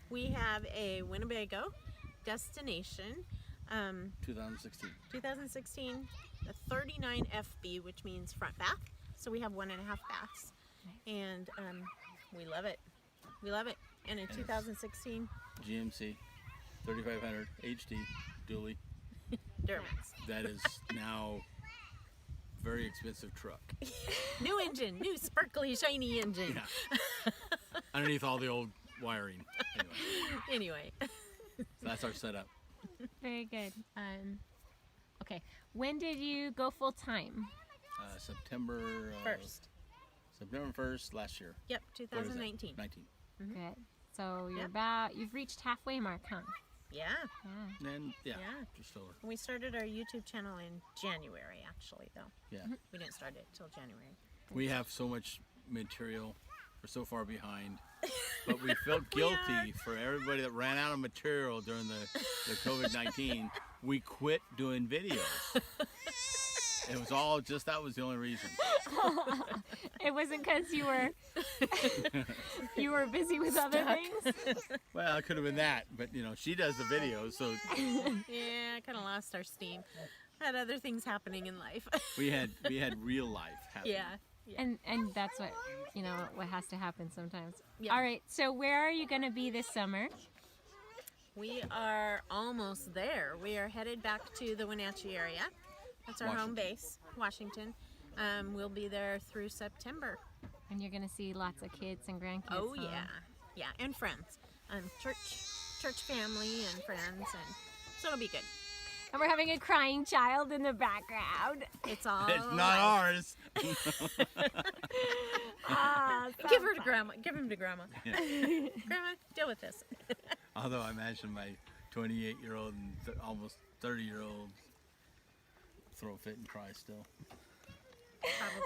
We have a Winnebago Destination 2016. 2016, a 39 FB, which means front bath. So we have 1.5 baths. And we love it. We love it. And in 2016, GMC 3500 HD dually. Duramax. That is now very expensive truck. New engine, new sparkly, shiny engine. Yeah. Underneath all the old wiring. Anyway. So that's our setup. Very good. Okay. When did you go full time? September 1st. September 1st last year. Yep, What is it? 2019. 19. Good. So you're Yeah. you've reached halfway mark, huh? Yeah. Yeah. And yeah, Yeah. just over. We started our YouTube channel in January, actually, though. Yeah. We didn't start it till January. We have so much material. We're so far behind. But we felt guilty for everybody that ran out of material during the COVID-19. We quit doing videos. It was all just, that was the only reason. It wasn't because you were busy with other things. Well, it could have been that, but she does the videos, so Yeah, kind of lost our steam. Had other things happening in life. we had real life happening. Yeah. And that's what has to happen sometimes. Yeah. All right. So where are you going to be this summer? We are almost there. We are headed back to the Wenatchee area. That's our home base, Washington. We'll be there through September. And you're going to see lots of kids and grandkids. Oh, huh? yeah. Yeah, and friends. Church family and friends. And so it'll be good. And we're having a crying child in the background. It's all It's not ours. Give her to Grandma. Give him to Grandma. Yeah. Grandma, deal with this. Although I imagine my 28-year-old and almost 30-year-old throw a fit and cry still.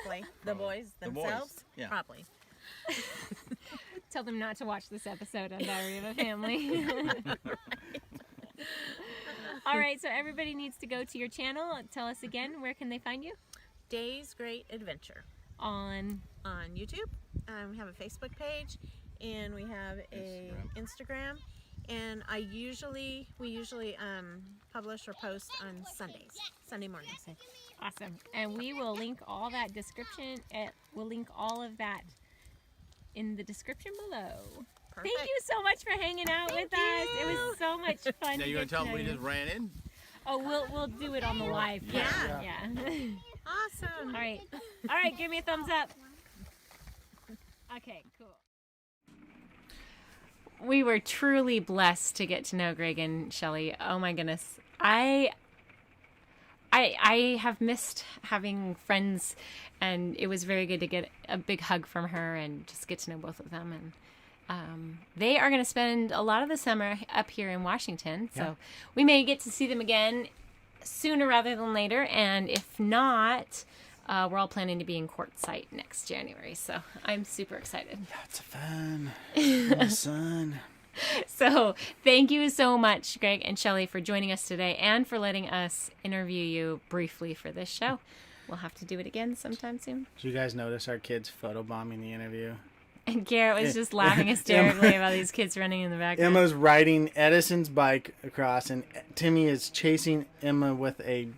Probably. The boys The boys, themselves? yeah. Probably. Tell them not to watch this episode on Diary of a Family. All right, so everybody needs to go to your channel. Tell us again, where can they find you? Day's Great Adventure. On YouTube. We have a Facebook page, and we have a Instagram. And we usually publish or post on Sundays, Sunday mornings. Awesome. And we will link all that description. We'll link all of that in the description below. Perfect. Thank you so much for hanging out with us. It was so much fun. Now to you gonna get tell to them we know you. just ran in? Oh, we'll do it on the live. Yeah. Yeah. Awesome. All right. All right. Give me a thumbs up. Okay. Cool. We were truly blessed to get to know Greg and Shelly. Oh my goodness. I have missed having friends, and it was very good to get a big hug from her and just get to know both of them. And they are going to spend a lot of the summer up here in Washington, so we may get to see them again sooner rather than later. And if not, we're all planning to be in Quartzsite next January, so I'm super excited. Lots of fun. In the sun. So thank you so much, Greg and Shelly, for joining us today and for letting us interview you briefly for this show. We'll have to do it again sometime soon. Did you guys notice our kids photobombing the interview? And Garrett was just laughing hysterically about these kids running in the background. Emma's riding Edison's bike across, and Timmy is chasing Emma with a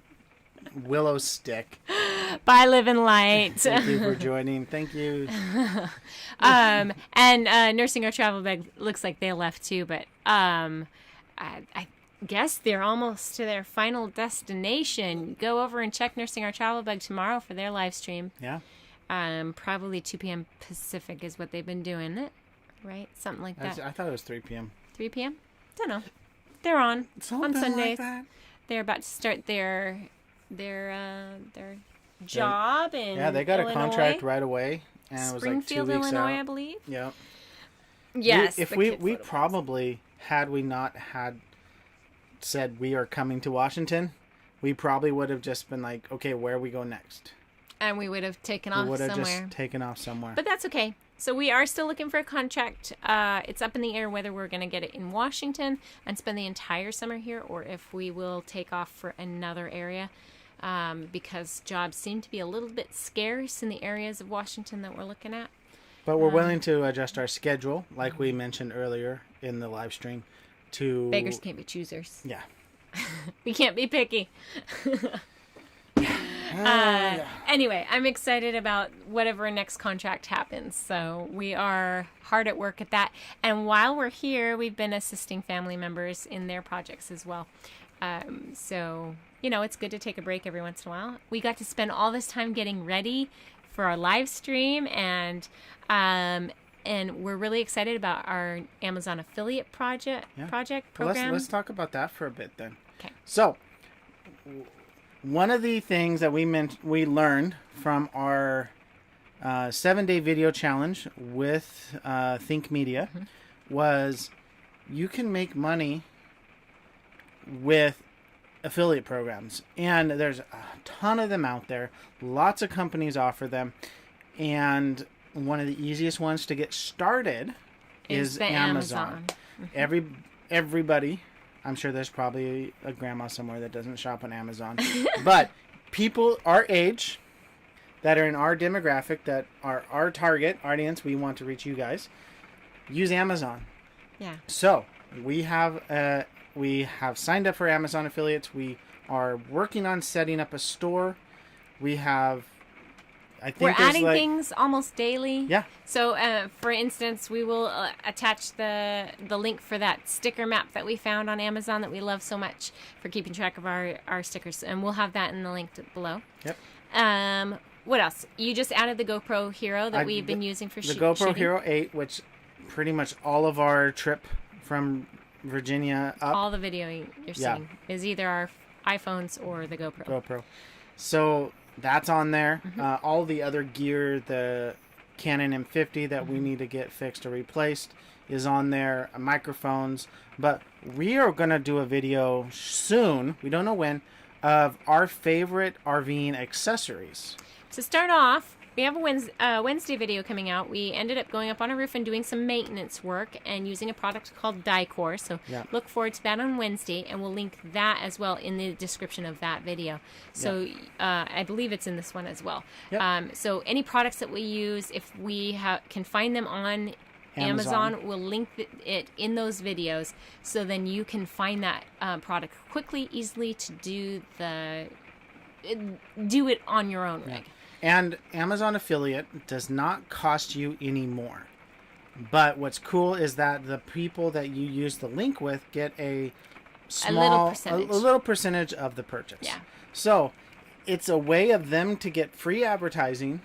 willow stick. Bye, Live and Light. Thank you for joining. Thank you. And Nursing Our Travel Bag looks like they left too, but I guess they're almost to their final destination. Go over and check Nursing Our Travel Bag tomorrow for their live stream. Yeah. Probably 2 p.m. Pacific is what they've been doing, right? Something like that. I thought it was 3 p.m. 3 p.m.? Don't know. They're on Something Sundays. like that. They're about to start their job in Yeah, they got Illinois. a contract right away, and it was like 2 Springfield, weeks Illinois, I out. believe. Yeah. Yes. If the we kid photo probably had we not had said we are coming to Washington, we probably would have just been like, okay, where we go next? and we would have taken We off would have somewhere. just taken off somewhere. But that's okay. So we are still looking for a contract. It's up in the air whether we're going to get it in Washington and spend the entire summer here, or if we will take off for another area. because jobs seem to be a little bit scarce in the areas of Washington that we're looking at. But we're willing to adjust our schedule, like we mentioned earlier in the live stream. Beggars can't be choosers. Yeah. We can't be picky. Anyway, I'm excited about whatever next contract happens. So we are hard at work at that. And while we're here, we've been assisting family members in their projects as well. So, it's good to take a break every once in a while. We got to spend all this time getting ready for our live stream, and we're really excited about our Amazon affiliate project program. Let's talk about that for a bit then. Okay. So, one of the things that we learned from our 7-day video challenge with Think Media was you can make money with affiliate programs, and there's a ton of them out there. Lots of companies offer them, and one of the easiest ones to get started is Amazon. Everybody, I'm sure there's probably a grandma somewhere that doesn't shop on Amazon, but people our age that are in our demographic, that are our target audience, we want to reach you guys, use Amazon. Yeah. So we have signed up for Amazon affiliates. We are working on setting up a store. We have, we're adding things almost daily. Yeah. So, for instance, we will attach the link for that sticker map that we found on Amazon that we love so much for keeping track of our stickers, and we'll have that in the link below. Yep. What else? You just added the GoPro Hero that we've been using for shooting. The GoPro Hero 8, which pretty much all of our trip from Virginia up. All the video you're seeing is either our iPhones or the GoPro. So that's on there. All the other gear, the Canon M50 that we need to get fixed or replaced is on there. Microphones. But we are going to do a video soon, we don't know when, of our favorite RVing accessories. To start off, we have a Wednesday video coming out. We ended up going up on a roof and doing some maintenance work and using a product called Dicor. So look forward to that on Wednesday, and we'll link that as well in the description of that video. So I believe it's in this one as well. Yep. So any products that we use, if we can find them on Amazon, we'll link it in those videos. So then you can find that product quickly, easily to do it on your own rig. And Amazon affiliate does not cost you any more. But what's cool is that the people that you use the link with get a little percentage of the purchase. Yeah. So it's a way of them to get free advertising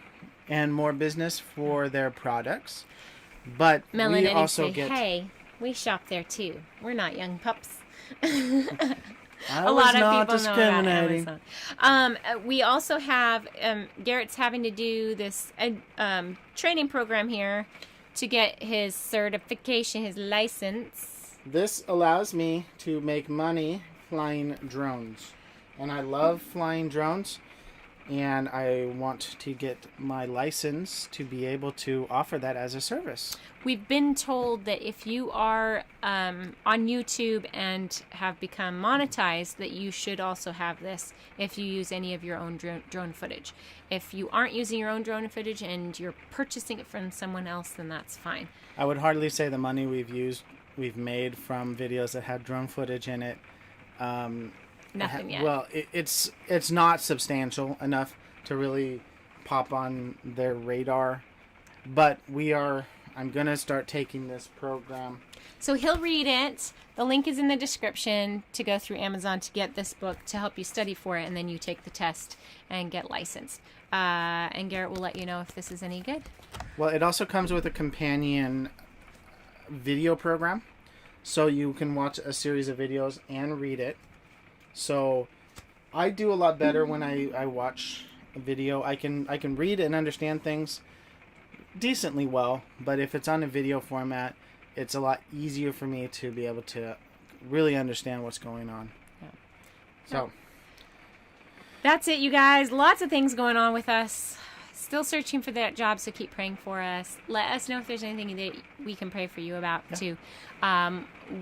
and more business for their products. But we also get, hey, we shop there too. We're not young pups. A lot of people know about Amazon. We also have Garrett's having to do this training program here to get his certification, his license. This allows me to make money flying drones, and I love flying drones, and I want to get my license to be able to offer that as a service. We've been told that if you are on YouTube and have become monetized, that you should also have this if you use any of your own drone footage. If you aren't using your own drone footage and you're purchasing it from someone else, then that's fine. I would hardly say the money we've made from videos that had drone footage in it. Nothing yet. Well, it's not substantial enough to really pop on their radar, but I'm going to start taking this program. So he'll read it. The link is in the description to go through Amazon to get this book to help you study for it, and then you take the test and get licensed. And Garrett will let you know if this is any good. Well, it also comes with a companion video program, so you can watch a series of videos and read it. So I do a lot better when I watch a video. I can read and understand things decently well, but if it's on a video format, it's a lot easier for me to be able to really understand what's going on. Yeah. So that's it, you guys. Lots of things going on with us. still searching for that job, so keep praying for us. Let us know if there's anything that we can pray for you about, too.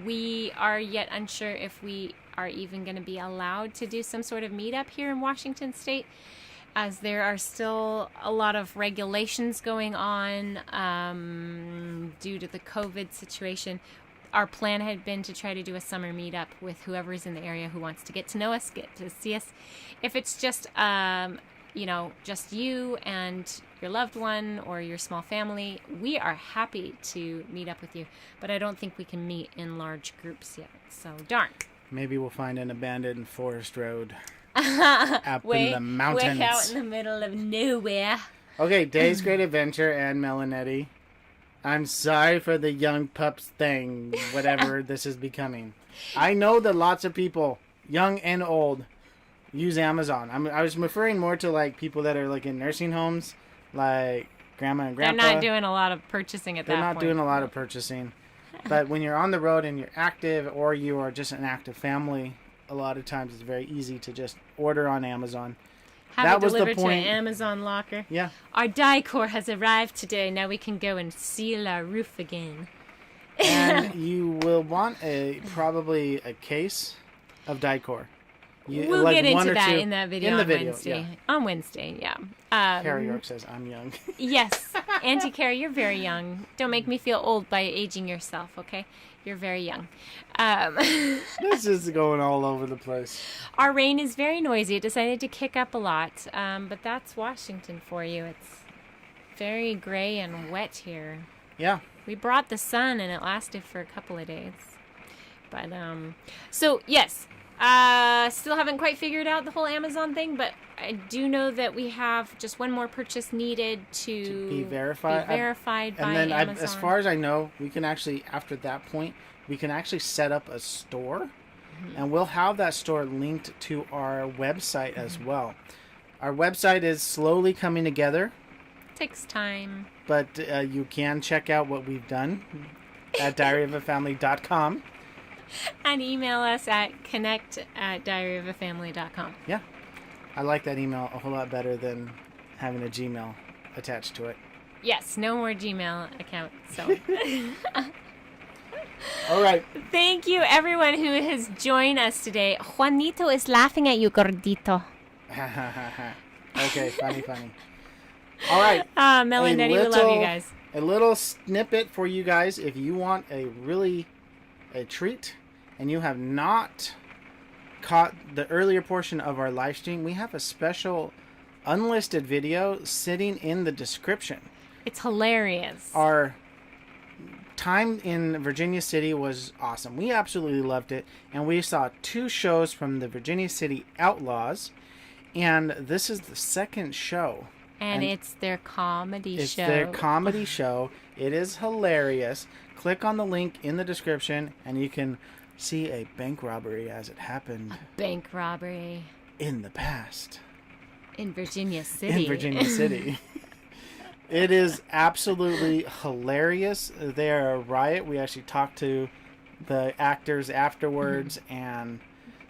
We are yet unsure if we are even going to be allowed to do some sort of meetup here in Washington State, as there are still a lot of regulations going on due to the COVID situation. Our plan had been to try to do a summer meetup with whoever's in the area who wants to get to know us, get to see us. If it's just, just you and your loved one or your small family, we are happy to meet up with you. But I don't think we can meet in large groups yet. So, darn. Maybe we'll find an abandoned forest road up in the mountains. Way out in the middle of nowhere. Okay, Days Great Adventure and Melanetti. I'm sorry for the young pups thing, whatever this is becoming. I know that lots of people, young and old, use Amazon. I was referring more to like people that are like in nursing homes, like grandma and grandpa. They're not doing a lot of purchasing at that point. They're not doing a lot of purchasing. But when you're on the road and you're active, or you are just an active family, a lot of times it's very easy to just order on Amazon. Have it delivered to an Amazon locker. Yeah. Our decor has arrived today. Now we can go and seal our roof again. And you will want probably a case of decor. We'll like get into that two, in that video in the on video, Wednesday. Yeah. On Wednesday, yeah. Carrie York says, I'm young. Yes. Auntie Carrie, you're very young. Don't make me feel old by aging yourself, okay? You're very young. This is going all over the place. Our rain is very noisy. It decided to kick up a lot. But that's Washington for you. It's very gray and wet here. Yeah. We brought the sun, and it lasted for a couple of days. But, so, yes. Still haven't quite figured out the whole Amazon thing, but I do know that we have just one more purchase needed to be verified. by Amazon. And then, as far as I know, we can actually, after that point, we can actually set up a store, and we'll have that store linked to our website as well. Our website is slowly coming together. Takes time. But you can check out what we've done at diaryofafamily.com. And email us at connect@diaryofafamily.com. Yeah. I like that email a whole lot better than having a Gmail attached to it. Yes, no more Gmail account. So. All right. Thank you, everyone who has joined us today. Juanito is laughing at you, gordito. Okay, funny. All right. Melanetti, we love you guys. A little snippet for you guys. If you want a treat and you have not caught the earlier portion of our live stream, we have a special unlisted video sitting in the description. It's hilarious. Our time in Virginia City was awesome. We absolutely loved it, and we saw 2 shows from the Virginia City Outlaws, and this is the second show. And it's their comedy show. It's their comedy show. It is hilarious. Click on the link in the description, and you can see a bank robbery as it happened. A bank robbery. In the past. In Virginia City. It is absolutely hilarious. They are a riot. We actually talked to the actors afterwards, and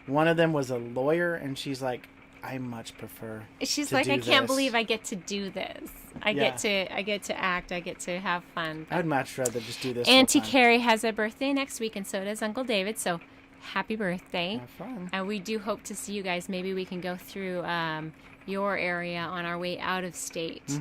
one of them was a lawyer, and she's like, I much prefer. She's like, I can't believe I get to do this. I get to act. I get to have fun. I'd much rather just do this. Auntie Carrie has a birthday next week, and so does Uncle David. So, happy birthday! Have fun. And we do hope to see you guys. Maybe we can go through your area on our way out of state,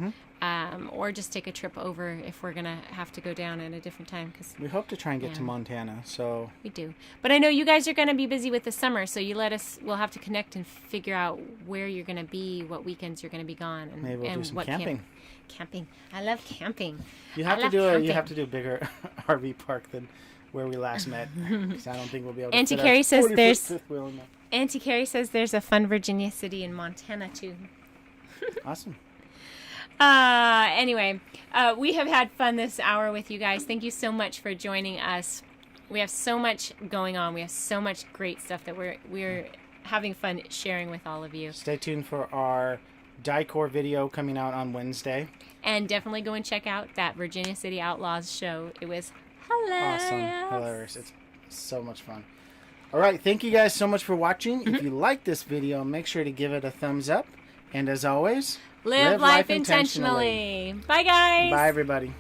or just take a trip over if we're gonna have to go down at a different time. Cause we hope to try and get to Montana. So we do, but I know you guys are gonna be busy with the summer, so you let us. We'll have to connect and figure out where you're gonna be, what weekends you're gonna be gone, and maybe we'll do some what camping. Camping. I love camping. You have to do a bigger RV park than where we last met. Because I don't think we'll be able to. Auntie Carrie says there's a fun Virginia City in Montana too. Awesome. Anyway, we have had fun this hour with you guys. Thank you so much for joining us. We have so much going on. We have so much great stuff that we're having fun sharing with all of you. Stay tuned for our Dicor video coming out on Wednesday. And definitely go and check out that Virginia City Outlaws show. It was hilarious. Awesome. Hilarious. It's so much fun. All right. Thank you guys so much for watching. If you like this video, make sure to give it a thumbs up. And as always, live life intentionally. Bye, guys. Bye, everybody.